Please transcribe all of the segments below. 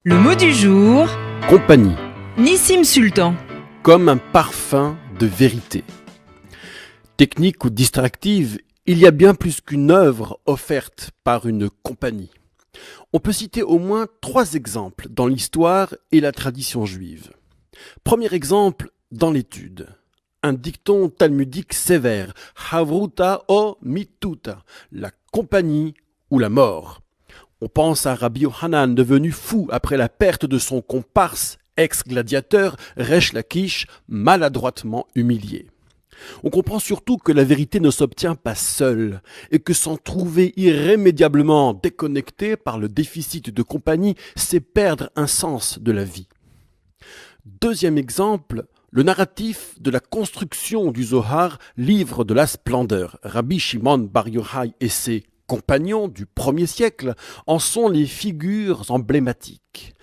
Le mot du jour, Compagnie, Nissim Sultan. comme un parfum de vérité. Technique ou distractive, il y a bien plus qu'une œuvre offerte par une compagnie. On peut citer au moins 3 exemples dans l'histoire et la tradition juive. Premier exemple dans l'étude. Un dicton talmudique sévère, Havruta o mituta, la compagnie ou la mort. On pense à Rabbi Yohanan devenu fou après la perte de son comparse, ex-gladiateur, Resh Lakish, maladroitement humilié. On comprend surtout que la vérité ne s'obtient pas seule et que s'en trouver irrémédiablement déconnecté par le déficit de compagnie, c'est perdre un sens de la vie. Deuxième exemple, le narratif de la construction du Zohar, livre de la splendeur. Rabbi Shimon Bar Yochai et ses compagnons du 1er siècle en sont les figures emblématiques.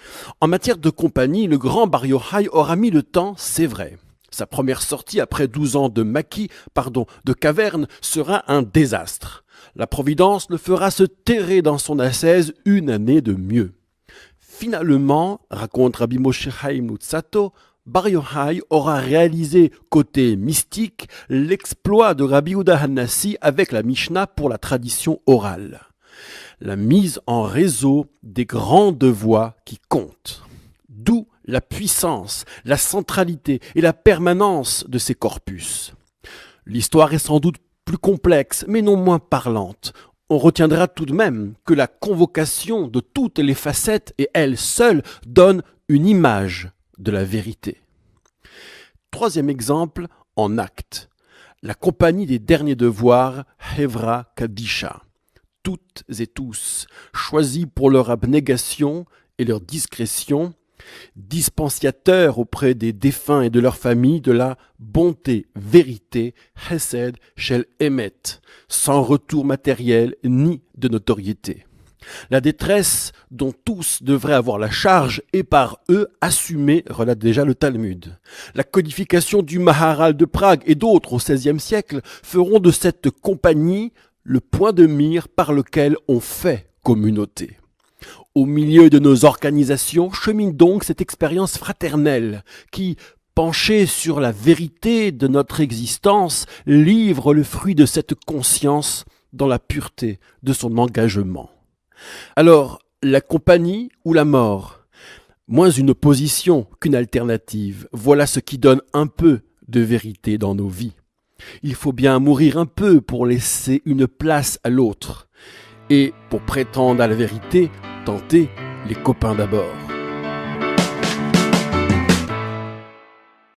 En matière de compagnie, le grand Bar Yochai aura mis le temps, c'est vrai. Sa première sortie après 12 ans de caverne sera un désastre. La Providence le fera se terrer dans son ascèse une année de mieux. Finalement, raconte Rabbi Moshe Chaim Luzzatto, Bar Yochai aura réalisé, côté mystique, l'exploit de Rabbi Yehuda Hanassi avec la Mishnah pour la tradition orale. La mise en réseau des grandes voix qui comptent. D'où la puissance, la centralité et la permanence de ces corpus. L'histoire est sans doute plus complexe, mais non moins parlante. On retiendra tout de même que la convocation de toutes les facettes et elle seule donne une image de la vérité. Troisième exemple, en acte. La compagnie des derniers devoirs, Hevra Kadisha. Toutes et tous, choisis pour leur abnégation et leur discrétion, dispensiateurs auprès des défunts et de leurs familles de la bonté, vérité, Chesed Shel Emet, sans retour matériel ni de notoriété. La détresse dont tous devraient avoir la charge est par eux assumée, relate déjà le Talmud. La codification du Maharal de Prague et d'autres au XVIe siècle feront de cette compagnie le point de mire par lequel on fait communauté. Au milieu de nos organisations chemine donc cette expérience fraternelle qui, penchée sur la vérité de notre existence, livre le fruit de cette conscience dans la pureté de son engagement. Alors, la compagnie ou la mort? Moins une opposition qu'une alternative. Voilà ce qui donne un peu de vérité dans nos vies. Il faut bien mourir un peu pour laisser une place à l'autre. Et pour prétendre à la vérité, tenter les copains d'abord.